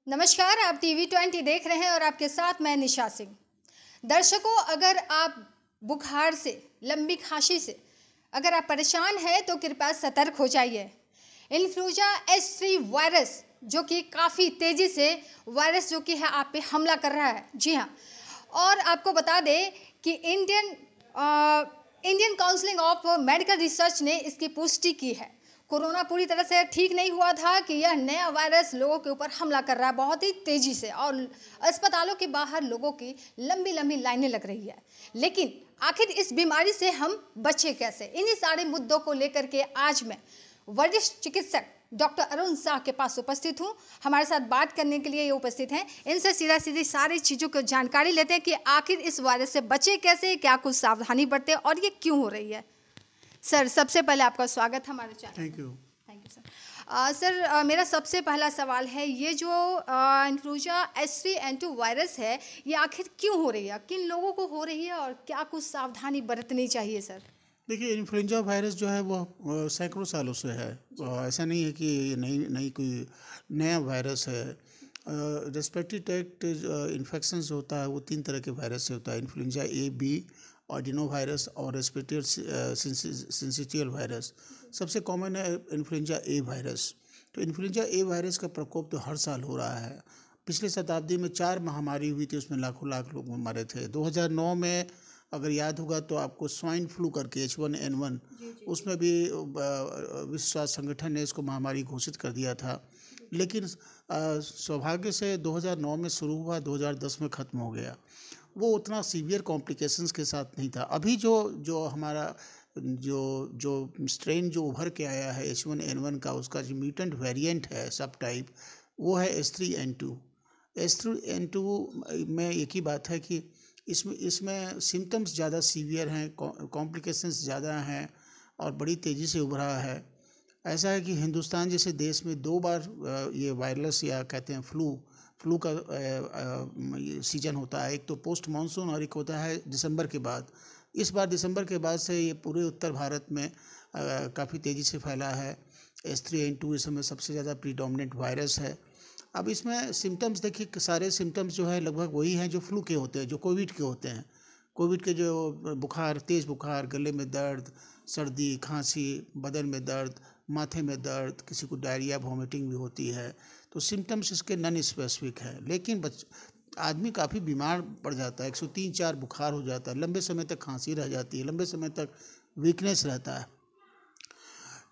नमस्कार, आप टीवी 20 देख रहे हैं और आपके साथ मैं निशा सिंह। दर्शकों, अगर आप बुखार से, लंबी खांसी से अगर आप परेशान हैं तो कृपया सतर्क हो जाइए। इन्फ्लुएंजा H3 वायरस जो कि काफ़ी तेज़ी से वायरस जो कि है आप पे हमला कर रहा है। जी हाँ, और आपको बता दें कि Indian council of medical research ने इसकी पुष्टि की है। कोरोना पूरी तरह से ठीक नहीं हुआ था कि यह नया वायरस लोगों के ऊपर हमला कर रहा है बहुत ही तेज़ी से, और अस्पतालों के बाहर लोगों की लंबी लंबी लाइनें लग रही है। लेकिन आखिर इस बीमारी से हम बचे कैसे, इन्हीं सारे मुद्दों को लेकर के आज मैं वरिष्ठ चिकित्सक डॉक्टर अरुण शाह के पास उपस्थित हूँ। हमारे साथ बात करने के लिए ये उपस्थित हैं। इनसे सीधा सीधी सारी चीज़ों की जानकारी लेते हैं कि आखिर इस वायरस से बचे कैसे, क्या कुछ सावधानी बरते और ये क्यों हो रही है। सर, सबसे पहले आपका स्वागत है हमारे channel. Thank you sir. Sir, मेरा सबसे पहला सवाल है, ये जो इन्फ्लुएंजा H3N2 वायरस है, ये आखिर क्यों हो रही है, किन लोगों को हो रही है और क्या कुछ सावधानी बरतनी चाहिए सर? देखिए, इन्फ्लुएंजा वायरस जो है वो सैकड़ों सालों से है। ऐसा नहीं है कि ये नई नई कोई नया वायरस है। रेस्पिरेटरी ट्रैक्ट इन्फेक्शन जो होता है वो 3 तरह के वायरस से होता है: influenza A, B, Arduino virus और रेस्पिरेटरी सिंसिटियल वायरस। सबसे कॉमन है इन्फ्लुएंजा A वायरस। तो इन्फ्लुएंजा A वायरस का प्रकोप तो हर साल हो रहा है। पिछले शताब्दी में 4 महामारी हुई थी, उसमें लाखों लाख लोग मरे थे। 2009 में अगर याद होगा तो आपको स्वाइन फ्लू करके H1N1, उसमें भी विश्व स्वास्थ्य संगठन ने इसको महामारी घोषित कर दिया था। लेकिन सौभाग्य से 2009 में शुरू हुआ, 2010 में ख़त्म हो गया। वो उतना सीवियर कॉम्प्लिकेशंस के साथ नहीं था। अभी जो हमारा जो जो स्ट्रेन जो उभर के आया है H1N1 का, उसका जो म्यूटेंट वेरिएंट है, सब टाइप, वो है H3N2। H3N2 में एक ही बात है कि इसमें सिम्टम्स ज़्यादा सीवियर हैं, कॉम्प्लिकेशंस ज़्यादा हैं और बड़ी तेज़ी से उभरा है। ऐसा है कि हिंदुस्तान जैसे देश में 2 बार ये वायरस या कहते हैं फ्लू का सीजन होता है। एक तो पोस्ट मानसून और एक होता है दिसंबर के बाद। इस बार दिसंबर के बाद से ये पूरे उत्तर भारत में काफ़ी तेज़ी से फैला है। H3N2 इस समय सबसे ज़्यादा प्रीडोमिनेंट वायरस है। अब इसमें सिम्टम्स देखिए, सारे सिम्टम्स जो है लगभग वही हैं जो फ्लू के होते हैं, जो कोविड के होते हैं। कोविड के जो बुखार, तेज़ बुखार, गले में दर्द, सर्दी, खांसी, बदन में दर्द, माथे में दर्द, किसी को डायरिया, वॉमिटिंग भी होती है। तो सिम्टम्स इसके नॉन स्पेसिफिक है। लेकिन आदमी काफ़ी बीमार पड़ जाता है। 103-4 बुखार हो जाता है, लंबे समय तक खांसी रह जाती है, लंबे समय तक वीकनेस रहता है।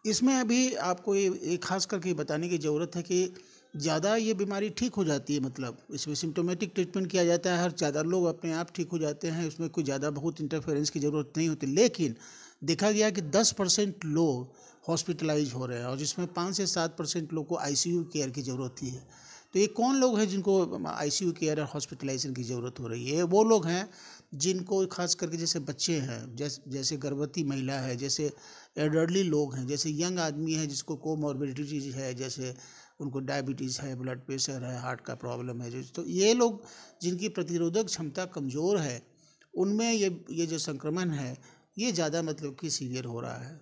इसमें अभी आपको ये खास करके बताने की ज़रूरत है कि ज़्यादा ये बीमारी ठीक हो जाती है, मतलब इसमें सिम्टोमेटिक ट्रीटमेंट किया जाता है, हर ज़्यादा लोग अपने आप ठीक हो जाते हैं, इसमें कोई ज़्यादा बहुत इंटरफेरेंस की ज़रूरत नहीं होती। लेकिन देखा गया कि 10% लोग हॉस्पिटलाइज हो रहे हैं और जिसमें 5 से 7% लोग को ICU केयर की ज़रूरत थी। तो ये कौन लोग हैं जिनको ICU केयर और हॉस्पिटलाइजेशन की ज़रूरत हो रही है? वो लोग हैं जिनको खास करके, जैसे बच्चे हैं, जैसे गर्भवती महिला है, जैसे एल्डरली लोग हैं, जैसे यंग आदमी है जिसको कोमॉर्बिडिटीज है, जैसे उनको डायबिटीज़ है, ब्लड प्रेशर है, हार्ट का प्रॉब्लम है। तो ये लोग जिनकी प्रतिरोधक क्षमता कमज़ोर है, उनमें ये जो संक्रमण है ये ज़्यादा मतलब कि सीवियर हो रहा है।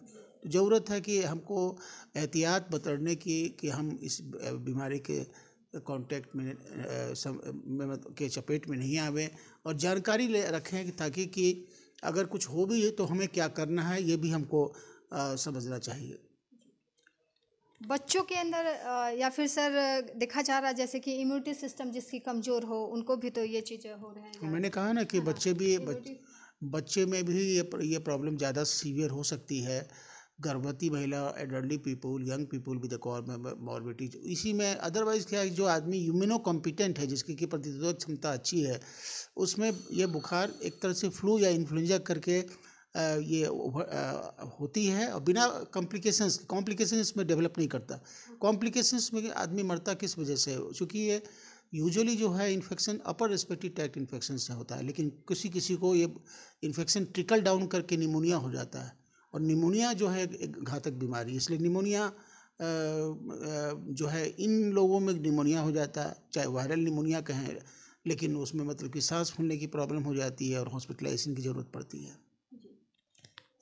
तो ज़रूरत है कि हमको एहतियात बरतने की कि हम इस बीमारी के कांटेक्ट में के चपेट में नहीं आवें और जानकारी ले रखें ताकि कि अगर कुछ हो भी है तो हमें क्या करना है ये भी हमको समझना चाहिए। बच्चों के अंदर या फिर सर देखा जा रहा है जैसे कि इम्यूनिटी सिस्टम जिसकी कमज़ोर हो, उनको भी तो ये चीज़ें हो रहे हैं। मैंने कहा ना कि बच्चे में भी ये प्रॉब्लम ज़्यादा सीवियर हो सकती है। गर्भवती महिला, elderly people, young people with morbidity, इसी में अदरवाइज़ क्या है, जो आदमी इम्यूनो कॉम्पिटेंट है, जिसकी की प्रतिरोधक क्षमता अच्छी है, उसमें ये बुखार एक तरह से फ्लू या इन्फ्लुएंजा करके ये होती है और बिना कॉम्प्लिकेशंस इसमें डेवलप नहीं करता। कॉम्प्लिकेशंस में आदमी मरता किस वजह से? क्योंकि ये यूजुअली जो है infection upper respiratory tract infection से होता है, लेकिन किसी को ये इन्फेक्शन ट्रिकल डाउन करके निमोनिया हो जाता है और निमोनिया जो है एक घातक बीमारी, इसलिए निमोनिया जो है इन लोगों में निमोनिया हो जाता है, चाहे वायरल निमोनिया कहें, लेकिन उसमें मतलब कि सांस फूलने की प्रॉब्लम हो जाती है और हॉस्पिटलाइजेशन की ज़रूरत पड़ती है।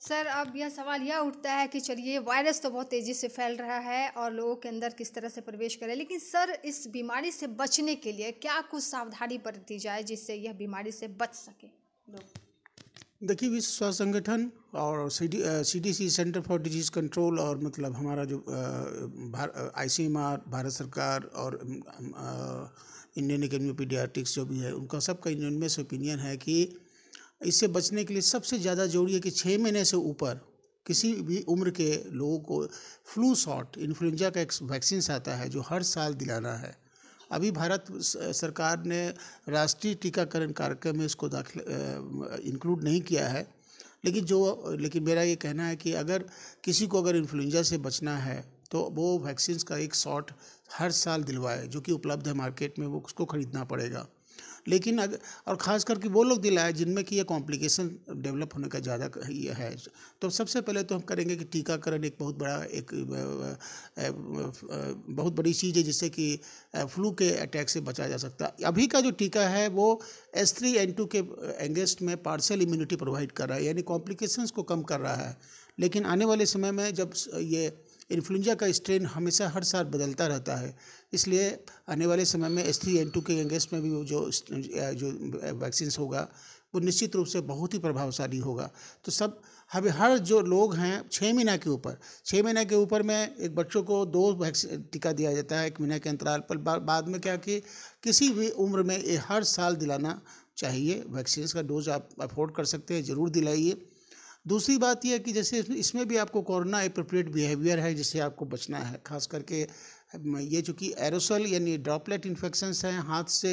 सर अब यह सवाल यह उठता है कि चलिए वायरस तो बहुत तेज़ी से फैल रहा है और लोगों के अंदर किस तरह से प्रवेश करे, लेकिन सर इस बीमारी से बचने के लिए क्या कुछ सावधानी बरती जाए जिससे यह बीमारी से बच सके लोग? देखिए, विश्व स्वास्थ्य संगठन और CDC, centre for disease control, और मतलब हमारा जो ICMR, भारत सरकार, और इंडियन एकेडमी ऑफ पीडियाट्रिक्स जो भी है, उनका सबका यूनानिमस ओपिनियन है कि इससे बचने के लिए सबसे ज़्यादा जरूरी है कि 6 महीने से ऊपर किसी भी उम्र के लोगों को फ्लू शॉट, इन्फ्लुएंजा का एक वैक्सीन आता है जो हर साल दिलाना है। अभी भारत सरकार ने राष्ट्रीय टीकाकरण कार्यक्रम में इसको इंक्लूड नहीं किया है, लेकिन मेरा ये कहना है कि अगर किसी को अगर इन्फ्लुएंजा से बचना है तो वो वैक्सीन का एक शॉट हर साल दिलवाए, जो कि उपलब्ध है मार्केट में, वो उसको खरीदना पड़ेगा। लेकिन अगर, और ख़ास करके वो लोग दिलाए जिनमें कि ये कॉम्प्लिकेशन डेवलप होने का ज़्यादा ये है। तो सबसे पहले तो हम करेंगे कि टीकाकरण एक बहुत बड़ा बहुत बड़ी चीज़ है जिससे कि फ्लू के अटैक से बचा जा सकता है। अभी का जो टीका है वो H3N2 के अगेंस्ट में पार्शियल इम्यूनिटी प्रोवाइड कर रहा है, यानी कॉम्प्लिकेशंस को कम कर रहा है। लेकिन आने वाले समय में जब ये इन्फ्लुएंजा का स्ट्रेन हमेशा हर साल बदलता रहता है, इसलिए आने वाले समय में H3N2 के अगेंस्ट में भी जो वैक्सीन्स होगा वो निश्चित रूप से बहुत ही प्रभावशाली होगा। तो सब हर जो लोग हैं 6 महीने के ऊपर में एक बच्चों को 2 वैक्सीन टीका दिया जाता है 1 महीने के अंतराल पर। बाद में क्या कि किसी भी उम्र में ये हर साल दिलाना चाहिए। वैक्सीन का डोज आप अफोर्ड कर सकते हैं, ज़रूर दिलाइए। दूसरी बात यह है कि जैसे इसमें भी आपको कोरोना एप्रोप्रिएट बिहेवियर है जिससे आपको बचना है। खास करके ये चूँकि एरोसल यानी ड्रॉपलेट इन्फेक्शंस हैं, हाथ से,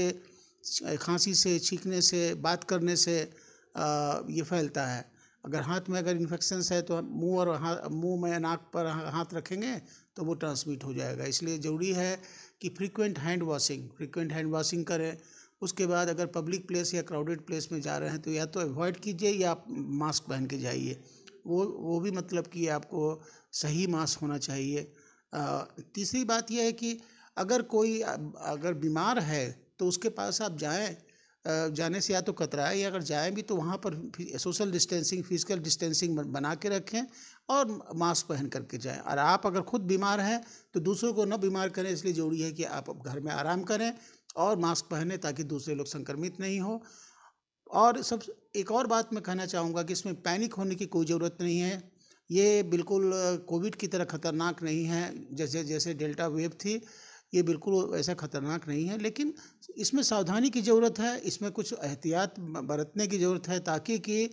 खांसी से, छींकने से, बात करने से ये फैलता है। अगर हाथ में अगर इन्फेक्शंस है तो मुंह में, नाक पर हाथ रखेंगे तो वो ट्रांसमिट हो जाएगा। इसलिए ज़रूरी है कि फ्रीक्वेंट हैंड वॉशिंग करें। उसके बाद अगर पब्लिक प्लेस या क्राउडेड प्लेस में जा रहे हैं तो या तो अवॉइड कीजिए या आप मास्क पहन के जाइए। वो भी मतलब कि आपको सही मास्क होना चाहिए। तीसरी बात यह है कि अगर कोई अगर बीमार है तो उसके पास आप जाने से या तो कतराएं, या अगर जाएं भी तो वहाँ पर सोशल डिस्टेंसिंग, फिजिकल डिस्टेंसिंग बना के रखें और मास्क पहन करके जाएं। और आप अगर खुद बीमार हैं तो दूसरों को न बीमार करें, इसलिए ज़रूरी है कि आप घर में आराम करें और मास्क पहने ताकि दूसरे लोग संक्रमित नहीं हो। और एक और बात मैं कहना चाहूँगा कि इसमें पैनिक होने की कोई ज़रूरत नहीं है। ये बिल्कुल कोविड की तरह ख़तरनाक नहीं है। जैसे डेल्टा वेव थी, ये बिल्कुल ऐसा ख़तरनाक नहीं है, लेकिन इसमें सावधानी की ज़रूरत है, इसमें कुछ एहतियात बरतने की ज़रूरत है ताकि कि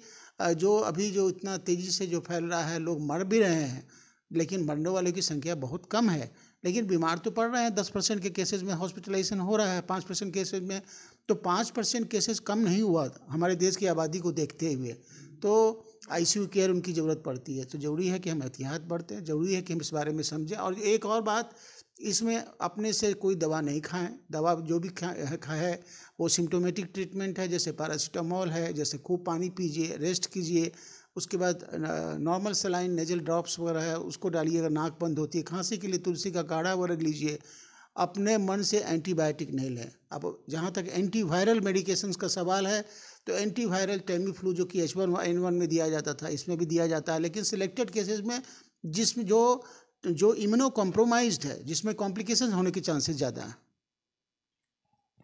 जो इतना तेज़ी से जो फैल रहा है, लोग मर भी रहे हैं लेकिन मरने वालों की संख्या बहुत कम है, लेकिन बीमार तो पड़ रहे हैं। 10% के केसेस में हॉस्पिटलाइजेशन हो रहा है, 5% केसेस में, तो 5% केसेस कम नहीं हुआ हमारे देश की आबादी को देखते हुए। तो ICU केयर उनकी ज़रूरत पड़ती है। तो ज़रूरी है कि हम एहतियात बरतें, ज़रूरी है कि हम इस बारे में समझें। और एक और बात, इसमें अपने से कोई दवा नहीं खाएं। दवा जो भी है वो सिम्टोमेटिक ट्रीटमेंट है, जैसे पैरासीटामोल है, जैसे खूब पानी पीजिए, रेस्ट कीजिए। उसके बाद नॉर्मल सलाइन, नेजल ड्रॉप्स वगैरह है उसको डालिए अगर नाक बंद होती है। खांसी के लिए तुलसी का काढ़ा वगैरह लीजिए। अपने मन से एंटीबायोटिक नहीं लें। अब जहाँ तक एंटीवायरल मेडिकेशंस का सवाल है तो एंटीवायरल टेमीफ्लू जो कि H1N1 में दिया जाता था, इसमें भी दिया जाता है, लेकिन सिलेक्टेड केसेस में जिसमें जो इम्यूनो कॉम्प्रोमाइज्ड है, जिसमें कॉम्प्लिकेशन होने के चांसेस ज़्यादा हैं।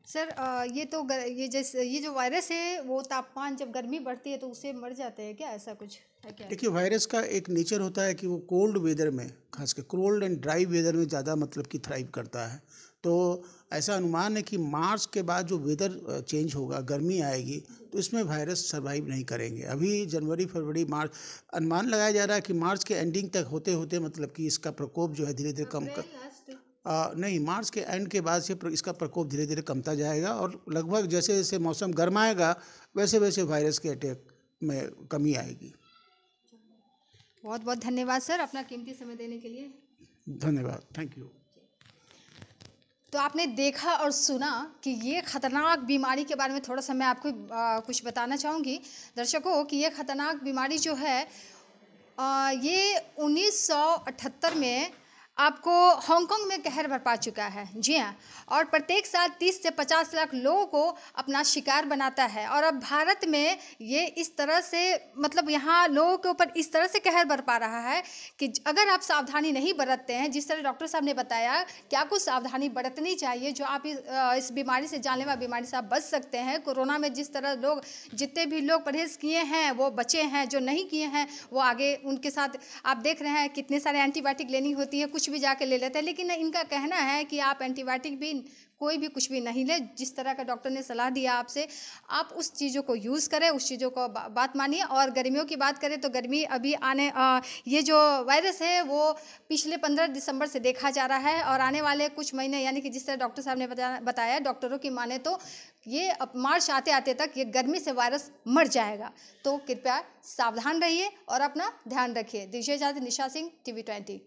सर ये जो वायरस है वो तापमान जब गर्मी बढ़ती है तो उससे मर जाते हैं क्या, ऐसा कुछ है क्या? देखिए, वायरस का एक नेचर होता है कि वो कोल्ड वेदर में, खासकर कोल्ड एंड ड्राई वेदर में ज़्यादा मतलब कि थ्राइव करता है। तो ऐसा अनुमान है कि मार्च के बाद जो वेदर चेंज होगा, गर्मी आएगी, तो इसमें वायरस सर्वाइव नहीं करेंगे। अभी जनवरी, फरवरी, मार्च, अनुमान लगाया जा रहा है कि मार्च के एंडिंग तक होते होते मतलब कि इसका प्रकोप जो है धीरे धीरे कम नहीं, मार्च के एंड के बाद से इसका प्रकोप धीरे धीरे कमता जाएगा और लगभग जैसे जैसे मौसम गर्माएगा वैसे वैसे वायरस के अटैक में कमी आएगी। बहुत बहुत धन्यवाद सर अपना कीमती समय देने के लिए। धन्यवाद, थैंक यू। तो आपने देखा और सुना कि ये खतरनाक बीमारी के बारे में थोड़ा सा मैं आपको कुछ बताना चाहूँगी दर्शकों कि ये खतरनाक बीमारी जो है ये 1978 में आपको हांगकांग में कहर बरपा चुका है। जी हाँ, और प्रत्येक साल 30 से 50 लाख लोगों को अपना शिकार बनाता है। और अब भारत में ये इस तरह से मतलब यहाँ लोगों के ऊपर इस तरह से कहर बरपा रहा है कि अगर आप सावधानी नहीं बरतते हैं, जिस तरह डॉक्टर साहब ने बताया कि आपको सावधानी बरतनी चाहिए, जो आप इस बीमारी से, जानलेवा बीमारी से आप बच सकते हैं। कोरोना में जिस तरह लोग, जितने भी लोग परहेज़ किए हैं वो बचे हैं, जो नहीं किए हैं वो आगे उनके साथ आप देख रहे हैं कितने सारे एंटीबायोटिक लेनी होती है, कुछ भी जाके ले लेते हैं। लेकिन इनका कहना है कि आप एंटीबायोटिक भी, कोई भी कुछ भी नहीं ले, जिस तरह का डॉक्टर ने सलाह दिया आपसे, आप उस चीज़ों को यूज़ करें, उस चीज़ों को बात मानिए। और गर्मियों की बात करें तो गर्मी अभी ये जो वायरस है वो पिछले 15 दिसंबर से देखा जा रहा है, और आने वाले कुछ महीने, यानी कि जिस तरह डॉक्टर साहब ने बताया, डॉक्टरों की माने तो ये अब मार्च आते आते तक ये गर्मी से वायरस मर जाएगा। तो कृपया सावधान रहिए और अपना ध्यान रखिए। दीजिए इजाज़त। निशा सिंह, TV 20।